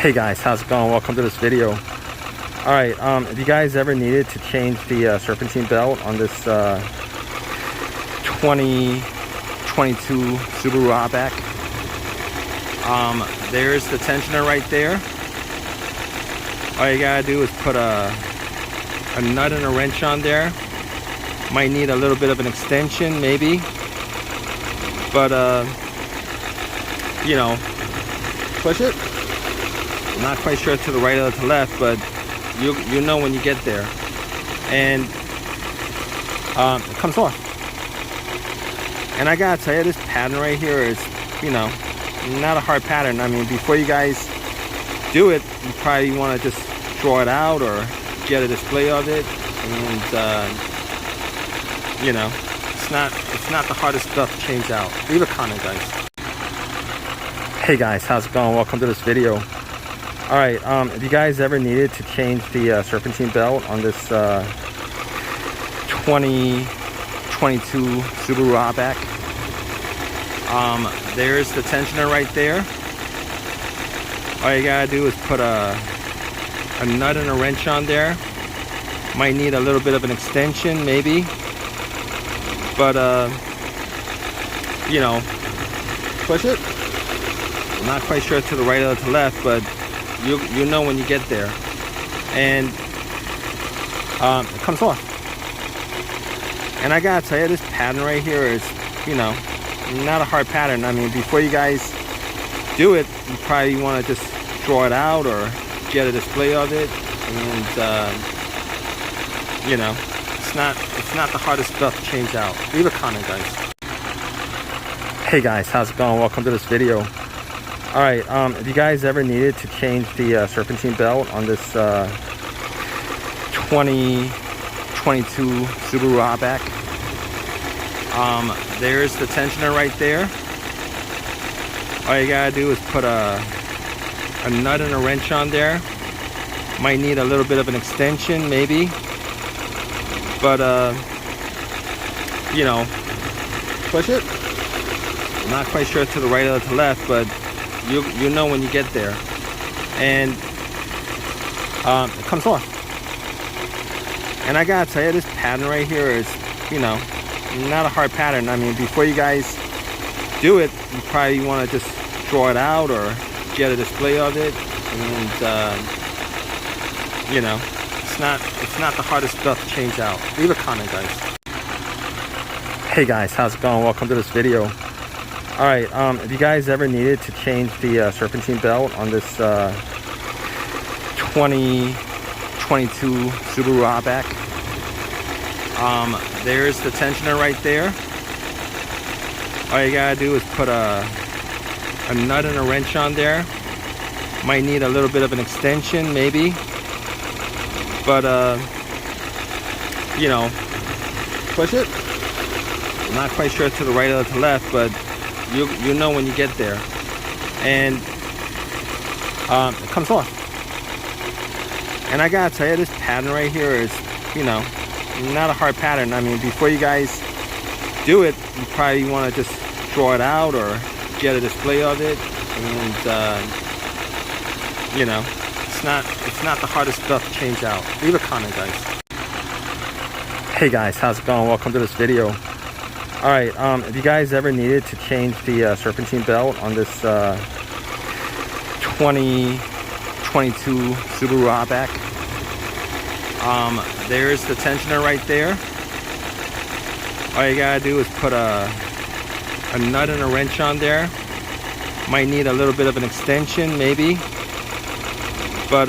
Hey guys, how's it going? Welcome to this video. Alright, if you guys ever needed to change the serpentine belt on this 2022 Subaru Outback, there's the tensioner right there. All you gotta do is put a nut and a wrench on there. Might need a little bit of an extension maybe, but you know, push it. I'm not quite sure to the right or to the left, but you know when you get there, and it comes off. And I gotta tell you, this pattern right here is, you know, not a hard pattern. I mean, before you guys do it, you probably want to just draw it out or get a display of it, and you know, it's not the hardest stuff to change out. Leave a comment, guys. Hey guys, how's it going? Welcome to this video. Alright, if you guys ever needed to change the serpentine belt on this 2022 Subaru Outback, there's the tensioner right there. All you gotta do is put a nut and a wrench on there. Might need a little bit of an extension maybe, but you know, push it. I'm not quite sure to the right or to the left, but you know when you get there, and it comes off. And I gotta tell you, this pattern right here is, you know, not a hard pattern. I mean, before you guys do it, you probably want to just draw it out or get a display of it, and you know, it's not the hardest stuff to change out. Leave a comment, guys. Hey guys, how's it going? Welcome to this video. Alright, if you guys ever needed to change the serpentine belt on this 2022 Subaru Outback, there's the tensioner right there. All you gotta do is put a nut and a wrench on there. Might need a little bit of an extension maybe, but you know, push it. I'm not quite sure to the right or to the left, but you know when you get there, and it comes off. And I gotta tell you, this pattern right here is, you know, not a hard pattern. I mean, before you guys do it, you probably want to just draw it out or get a display of it, and you know, it's not the hardest stuff to change out. Leave a comment, guys. Hey guys, how's it going? Welcome to this video. Alright, if you guys ever needed to change the serpentine belt on this 2022 Subaru Outback, there's the tensioner right there. All you gotta do is put a nut and a wrench on there. Might need a little bit of an extension maybe, but you know, push it. I'm not quite sure to the right or to the left, but you know when you get there, and it comes off. And I gotta tell you, this pattern right here is, you know, not a hard pattern. I mean, before you guys do it, you probably want to just draw it out or get a display of it, and you know, it's not the hardest stuff to change out. Leave a comment, guys. Hey guys, how's it going? Welcome to this video. Alright, if you guys ever needed to change the serpentine belt on this 2022 Subaru Outback, there's the tensioner right there. All you gotta do is put a nut and a wrench on there. Might need a little bit of an extension maybe, but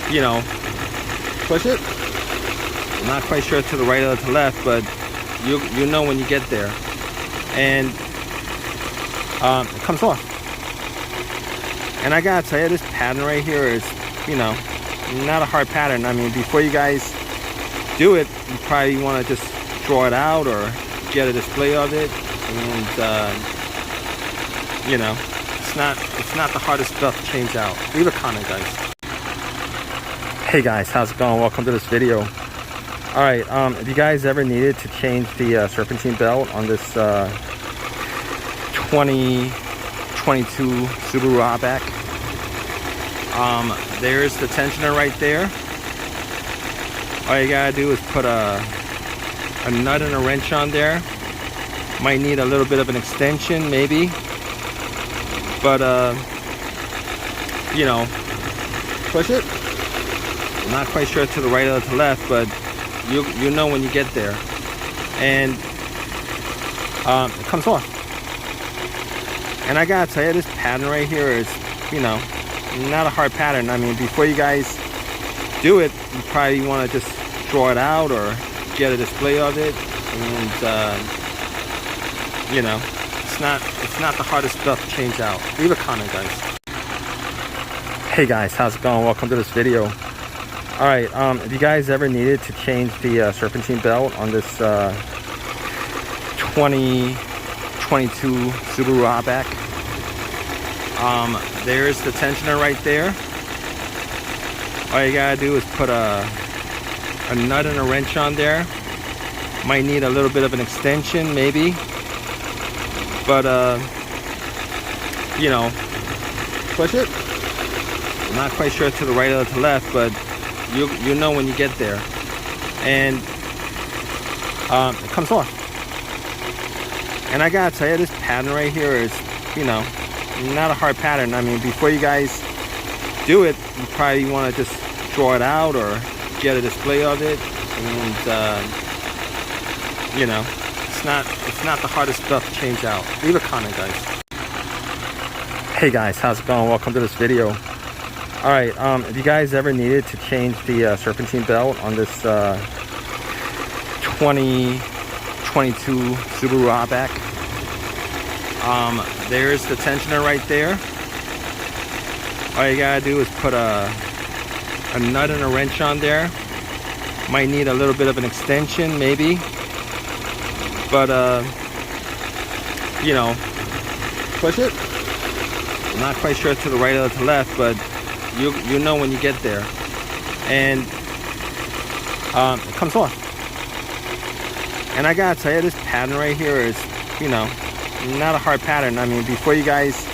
you know, push it. I'm not quite sure to the right or to the left, but you know when you get there, and it comes off. And I gotta tell you, this pattern right here is, you know, not a hard pattern. I mean, before you guys do it, you probably want to just draw it out or get a display of it, and you know, it's not the hardest stuff to change out. Leave a comment, guys. Hey guys, how's it going? Welcome to this video. Alright, if you guys ever needed to change the serpentine belt on this 2022 Subaru Outback, There's the tensioner right there. All you gotta do is put a nut and a wrench on there. Might need a little bit of an extension, maybe. But you know, push it. I'm not quite sure to the right or to the left, but you know when you get there. And it comes off. And I gotta tell you, this pattern right here is, you know, not a hard pattern. I mean, before you guys do it, you probably want to just draw it out or get a display of it. And you know, it's not the hardest stuff to change out. Leave a comment, guys. Hey guys, how's it going? Welcome to this video. All right, if you guys ever needed to change the serpentine belt on this 2022 Subaru Outback, there's the tensioner right there. All you gotta do is put a nut and a wrench on there. Might need a little bit of an extension, maybe. But you know, push it. I'm not quite sure to the right or to the left, but you know when you get there. And it comes off. And I gotta tell you, this pattern right here is, you know, not a hard pattern. I mean, before you guys do it, you probably want to just draw it out or get a display of it. And you know, it's not the hardest stuff to change out. Leave a comment, guys. Hey guys, how's it going? Welcome to this video. All right, if you guys ever needed to change the serpentine belt on this 2022 Subaru Outback, there's the tensioner right there. All you gotta do is put a nut and a wrench on there. Might need a little bit of an extension, maybe. But you know, push it. I'm not quite sure to the right or to the left, but you know when you get there. And it comes off. And I gotta tell you, this pattern right here is, you know, not a hard pattern. I mean, before you guys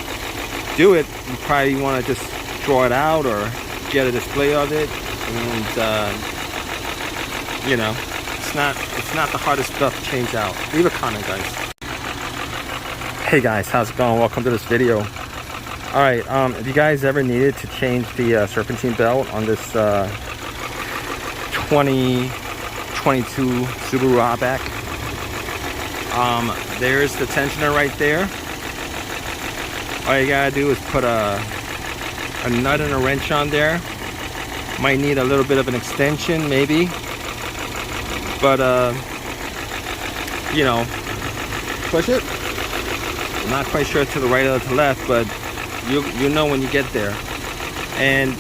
do it, you probably want to just draw it out or get a display of it. And you know, it's not the hardest stuff to change out. Leave a comment, guys. Hey guys, how's it going? Welcome to this video. All right, if you guys ever needed to change the serpentine belt on this 2022 Subaru Outback, there's the tensioner right there. All you gotta do is put a nut and a wrench on there. Might need a little bit of an extension, maybe. But you know, push it. I'm not quite sure to the right or to the left, but you know when you get there. And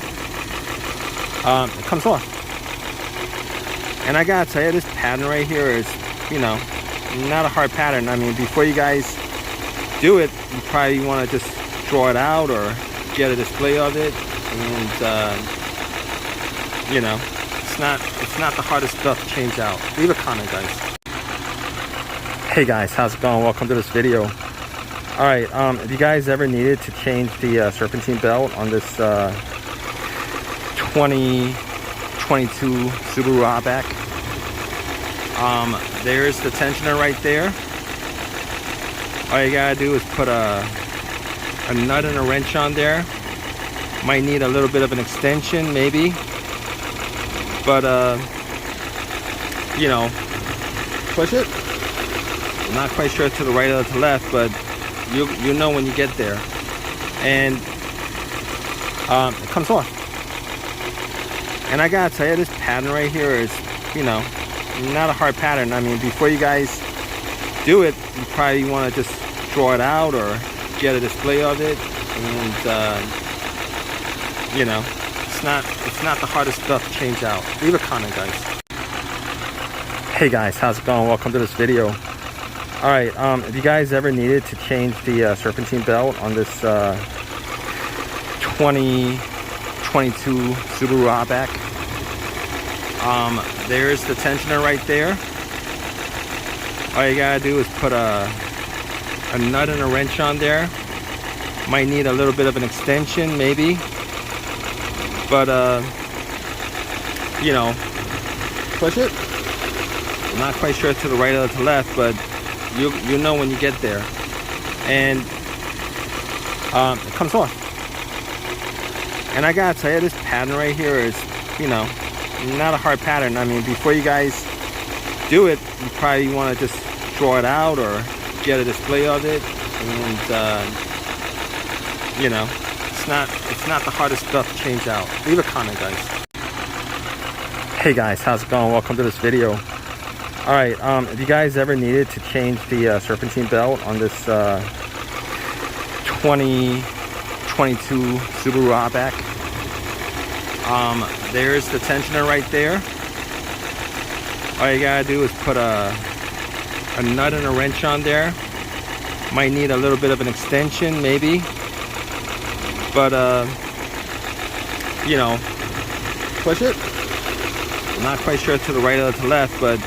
it comes off. And I gotta tell you, this pattern right here is, you know, not a hard pattern. I mean, before you guys do it, you probably want to just draw it out or get a display of it. And you know, it's not the hardest stuff to change out. Leave a comment, guys. Hey guys, how's it going? Welcome to this video. All right, if you guys ever needed to change the serpentine belt on this 2022 Subaru Outback, there's the tensioner right there. All you gotta do is put a nut and a wrench on there. Might need a little bit of an extension, maybe. But you know, push it. I'm not quite sure to the right or to the left, but you know when you get there. And it comes off. And I gotta tell you, this pattern right here is, you know, not a hard pattern. I mean, before you guys do it, you probably want to just draw it out or get a display of it. And you know, it's not the hardest stuff to change out. Leave a comment, guys. Hey guys, how's it going? Welcome to this video. All right, if you guys ever needed to change the serpentine belt on this 2022 Subaru Outback, there's the tensioner right there. All you gotta do is put a nut and a wrench on there. Might need a little bit of an extension, maybe. But you know, push it. I'm not quite sure to the right or to the left, but you know when you get there, and it comes off. And I gotta tell you, this pattern right here is, you know, not a hard pattern. I mean, before you guys do it, you probably want to just draw it out or get a display of it, and you know, it's not the hardest stuff to change out. Leave a comment, guys. Hey guys, how's it going? Welcome to this video. All right, if you guys ever needed to change the serpentine belt on this 2022 Subaru Outback, there's the tensioner right there. All you gotta do is put a nut and a wrench on there. Might need a little bit of an extension, maybe, but you know, push it. I'm not quite sure to the right or to the left, but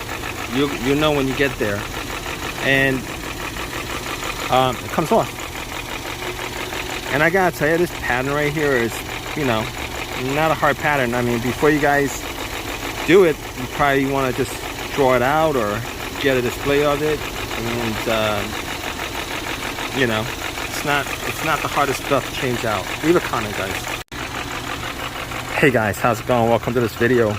you know when you get there, and it comes off. And I gotta tell you, this pattern right here is, you know, not a hard pattern. I mean, before you guys do it, you probably want to just draw it out or get a display of it, and you know, it's not the hardest stuff to change out. Leave a comment, guys. Hey guys, how's it going? Welcome to this video.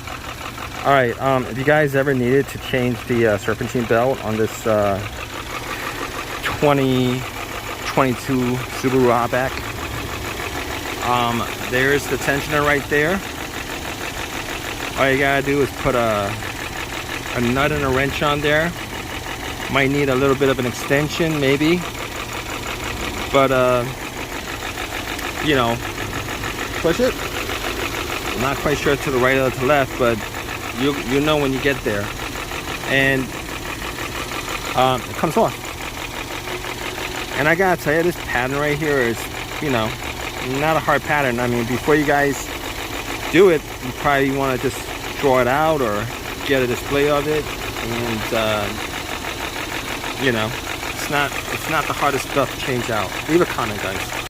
All right, if you guys ever needed to change the serpentine belt on this 2022 Subaru Outback, there's the tensioner right there. All you gotta do is put a nut and a wrench on there. Might need a little bit of an extension, maybe, but you know, push it. I'm not quite sure to the right or to the left, but you know when you get there, and it comes off. And I gotta tell you, this pattern right here is, you know, not a hard pattern. I mean, before you guys do it, you probably want to just draw it out or get a display of it, and you know, it's not the hardest stuff to change out. Leave a comment, guys.